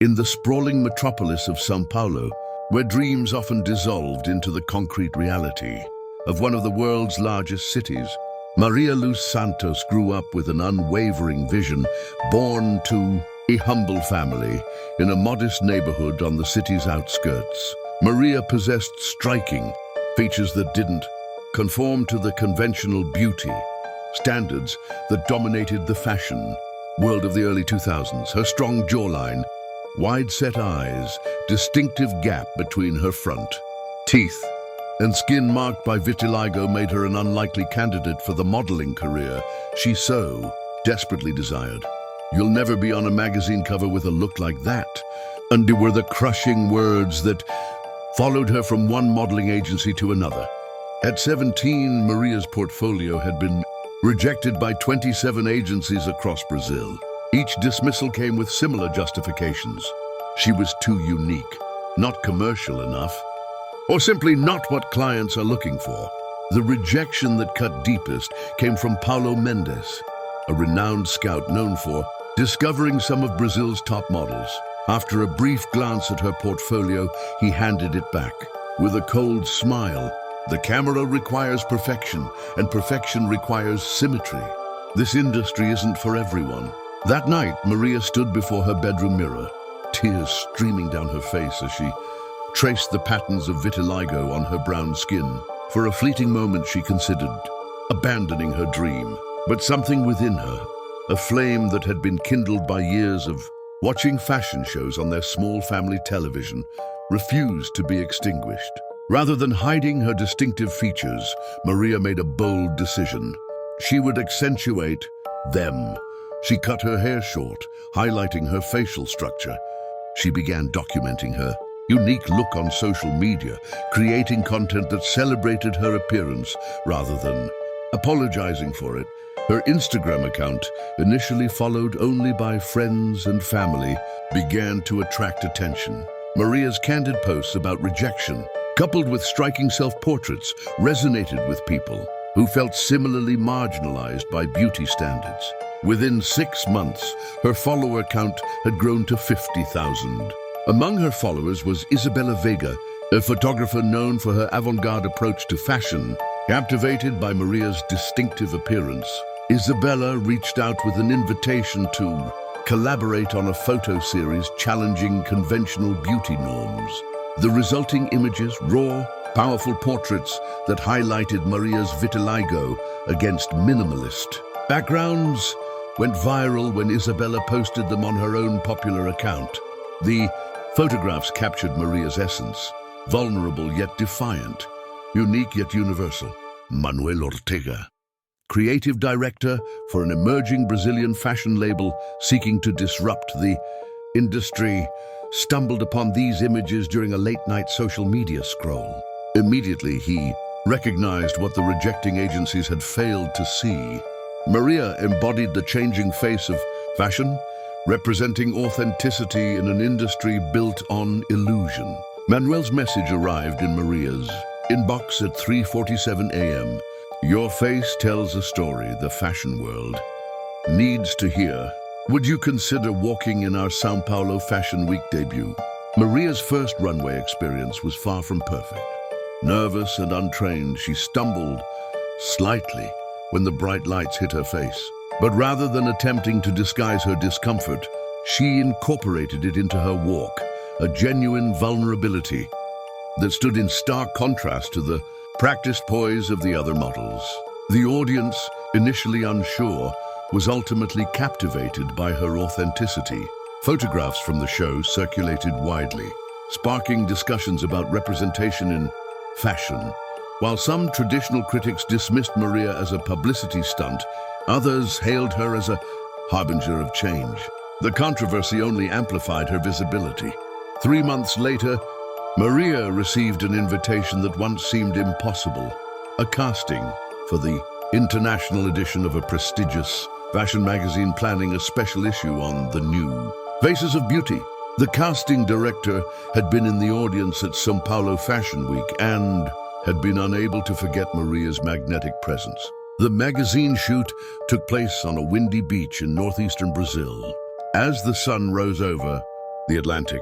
In the sprawling metropolis of São Paulo, where dreams often dissolved into the concrete reality of one of the world's largest cities, Maria Luz Santos grew up with an unwavering vision, born to a humble family in a modest neighborhood on the city's outskirts. Maria possessed striking features that didn't conform to the conventional beauty standards that dominated the fashion world of the early 2000s. Her strong jawline, wide-set eyes, distinctive gap between her front teeth, and skin marked by vitiligo made her an unlikely candidate for the modeling career she so desperately desired. "You'll never be on a magazine cover with a look like that," and were the crushing words that followed her from one modeling agency to another. At 17, Maria's portfolio had been rejected by 27 agencies across Brazil. Each dismissal came with similar justifications. She was too unique, not commercial enough, or simply not what clients are looking for. The rejection that cut deepest came from Paulo Mendes, a renowned scout known for discovering some of Brazil's top models. After a brief glance at her portfolio, he handed it back with a cold smile. "The camera requires perfection, and perfection requires symmetry. This industry isn't for everyone." That night, Maria stood before her bedroom mirror, tears streaming down her face as she traced the patterns of vitiligo on her brown skin. For a fleeting moment, she considered abandoning her dream. But something within her, a flame that had been kindled by years of watching fashion shows on their small family television, refused to be extinguished. Rather than hiding her distinctive features, Maria made a bold decision. She would accentuate them. She cut her hair short, highlighting her facial structure. She began documenting her unique look on social media, creating content that celebrated her appearance rather than apologizing for it. Her Instagram account, initially followed only by friends and family, began to attract attention. Maria's candid posts about rejection, coupled with striking self-portraits, resonated with people who felt similarly marginalized by beauty standards. Within 6 months, her follower count had grown to 50,000. Among her followers was Isabella Veiga, a photographer known for her avant-garde approach to fashion. Captivated by Maria's distinctive appearance, Isabella reached out with an invitation to collaborate on a photo series challenging conventional beauty norms. The resulting images, raw, powerful portraits that highlighted Maria's vitiligo against minimalist backgrounds, went viral when Isabella posted them on her own popular account. The photographs captured Maria's essence, vulnerable yet defiant, unique yet universal. Manuel Ortega, creative director for an emerging Brazilian fashion label seeking to disrupt the industry, stumbled upon these images during a late-night social media scroll. Immediately, he recognized what the rejecting agencies had failed to see. Maria embodied the changing face of fashion, representing authenticity in an industry built on illusion. Manuel's message arrived in Maria's inbox at 3:47 a.m. "Your face tells a story the fashion world needs to hear. Would you consider walking in our São Paulo Fashion Week debut?" Maria's first runway experience was far from perfect. Nervous and untrained, she stumbled slightly when the bright lights hit her face. But rather than attempting to disguise her discomfort, she incorporated it into her walk, a genuine vulnerability that stood in stark contrast to the practiced poise of the other models. The audience, initially unsure, was ultimately captivated by her authenticity. Photographs from the show circulated widely, sparking discussions about representation in fashion. While some traditional critics dismissed Maria as a publicity stunt, others hailed her as a harbinger of change. The controversy only amplified her visibility. 3 months later, Maria received an invitation that once seemed impossible, a casting for the international edition of a prestigious fashion magazine planning a special issue on the new Faces of Beauty. The casting director had been in the audience at São Paulo Fashion Week and had been unable to forget Maria's magnetic presence. The magazine shoot took place on a windy beach in northeastern Brazil. As the sun rose over The Atlantic.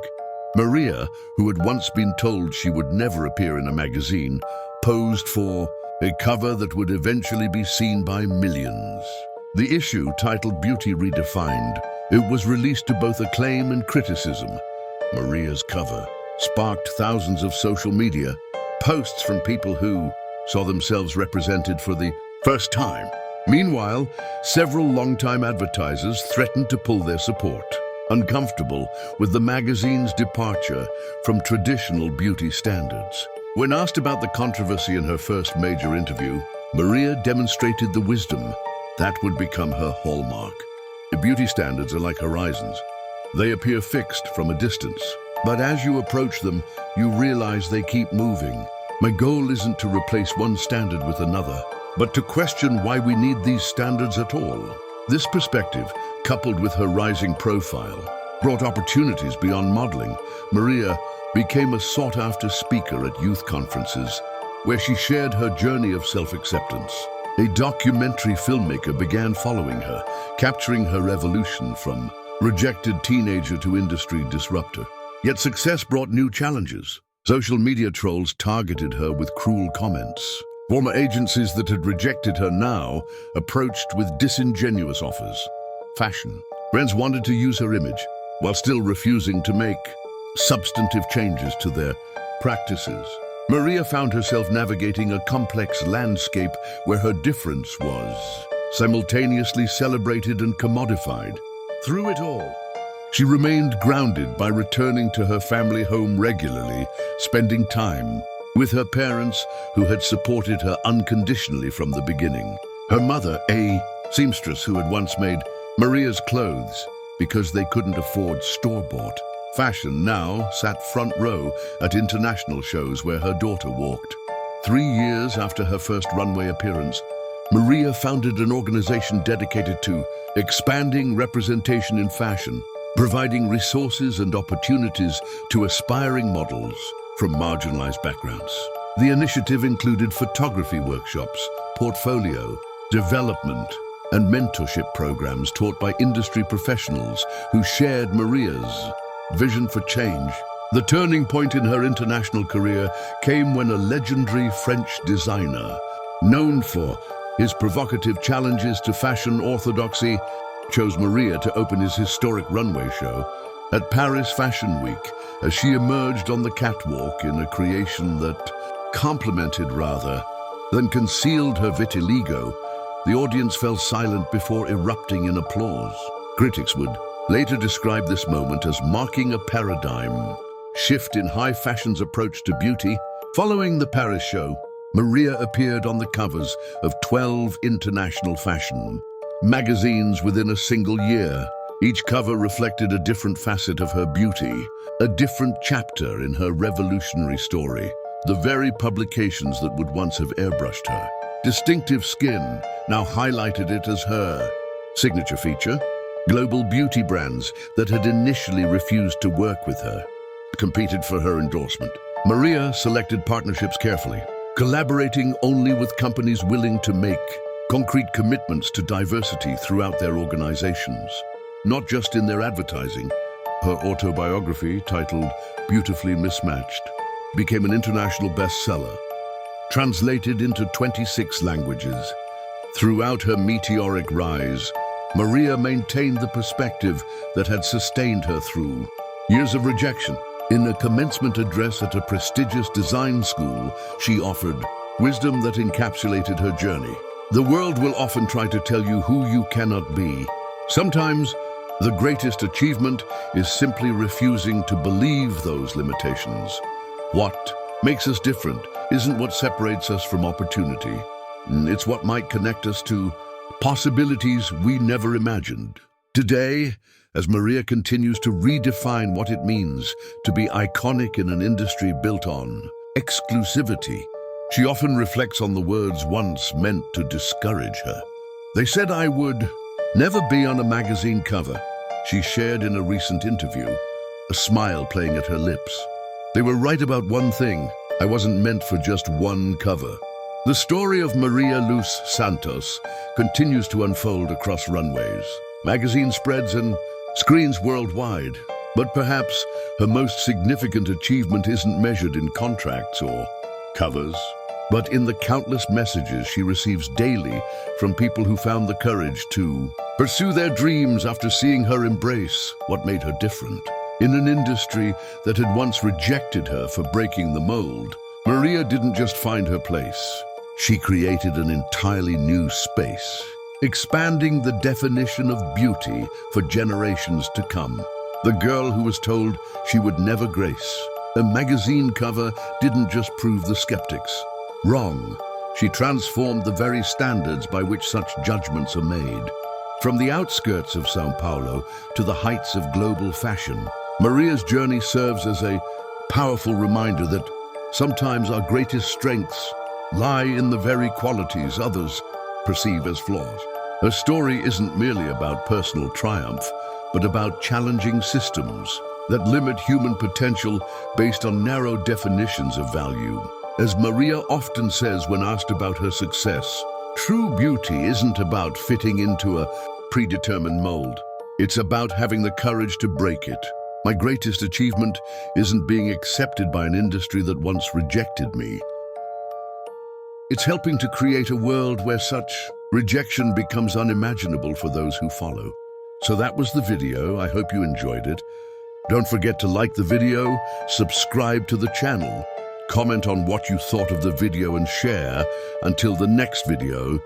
Maria, who had once been told she would never appear in a magazine, posed for a cover that would eventually be seen by millions. The issue, titled Beauty Redefined, it was released to both acclaim and criticism. Maria's cover sparked thousands of social media posts from people who saw themselves represented for the first time. Meanwhile, several longtime advertisers threatened to pull their support, uncomfortable with the magazine's departure from traditional beauty standards. When asked about the controversy in her first major interview, Maria demonstrated the wisdom that would become her hallmark. The beauty standards are like horizons. They appear fixed from a distance, but as you approach them, you realize they keep moving. My goal isn't to replace one standard with another, but to question why we need these standards at all. This perspective, coupled with her rising profile, brought opportunities beyond modeling. Maria became a sought-after speaker at youth conferences, where she shared her journey of self-acceptance. A documentary filmmaker began following her, capturing her evolution from rejected teenager to industry disruptor. Yet success brought new challenges. Social media trolls targeted her with cruel comments. Former agencies that had rejected her now approached with disingenuous offers. Fashion. Brands wanted to use her image, while still refusing to make substantive changes to their practices. Maria found herself navigating a complex landscape where her difference was simultaneously celebrated and commodified. Through it all, she remained grounded by returning to her family home regularly, spending time with her parents who had supported her unconditionally from the beginning. Her mother, a seamstress who had once made Maria's clothes because they couldn't afford store-bought fashion, now sat front row at international shows where her daughter walked. 3 years after her first runway appearance, Maria founded an organization dedicated to expanding representation in fashion, providing resources and opportunities to aspiring models from marginalized backgrounds. The initiative included photography workshops, portfolio development, and mentorship programs taught by industry professionals who shared Maria's vision for change. The turning point in her international career came when a legendary French designer, known for his provocative challenges to fashion orthodoxy, chose Maria to open his historic runway show at Paris Fashion Week as she emerged on the catwalk in a creation that complemented rather than concealed her vitiligo. The audience fell silent before erupting in applause. Critics would later describe this moment as marking a paradigm shift in high fashion's approach to beauty. Following the Paris show, Maria appeared on the covers of 12 international fashion magazines within a single year. Each cover reflected a different facet of her beauty, a different chapter in her revolutionary story. The very publications that would once have airbrushed her distinctive skin now highlighted it as her signature feature. Global beauty brands that had initially refused to work with her competed for her endorsement. Maria selected partnerships carefully, collaborating only with companies willing to make concrete commitments to diversity throughout their organizations, not just in their advertising. Her autobiography, titled Beautifully Mismatched, became an international bestseller, translated into 26 languages. Throughout her meteoric rise, Maria maintained the perspective that had sustained her through years of rejection. In a commencement address at a prestigious design school, she offered wisdom that encapsulated her journey. The world will often try to tell you who you cannot be. Sometimes, the greatest achievement is simply refusing to believe those limitations. What makes us different isn't what separates us from opportunity. It's what might connect us to possibilities we never imagined. Today, as Maria continues to redefine what it means to be iconic in an industry built on exclusivity, she often reflects on the words once meant to discourage her. "They said I would never be on a magazine cover," she shared in a recent interview, a smile playing at her lips. "They were right about one thing. I wasn't meant for just one cover." The story of Maria Luz Santos continues to unfold across runways, magazine spreads, and screens worldwide. But perhaps her most significant achievement isn't measured in contracts or covers, but in the countless messages she receives daily from people who found the courage to pursue their dreams after seeing her embrace what made her different. In an industry that had once rejected her for breaking the mold, Maria didn't just find her place. She created an entirely new space, expanding the definition of beauty for generations to come. The girl who was told she would never grace a magazine cover didn't just prove the skeptics wrong. She transformed the very standards by which such judgments are made. From the outskirts of São Paulo to the heights of global fashion, Maria's journey serves as a powerful reminder that sometimes our greatest strengths lie in the very qualities others perceive as flaws. Her story isn't merely about personal triumph, but about challenging systems that limit human potential based on narrow definitions of value. As Maria often says when asked about her success, true beauty isn't about fitting into a predetermined mold. It's about having the courage to break it. My greatest achievement isn't being accepted by an industry that once rejected me. It's helping to create a world where such rejection becomes unimaginable for those who follow. So that was the video. I hope you enjoyed it. Don't forget to like the video, subscribe to the channel, comment on what you thought of the video and share. Until the next video,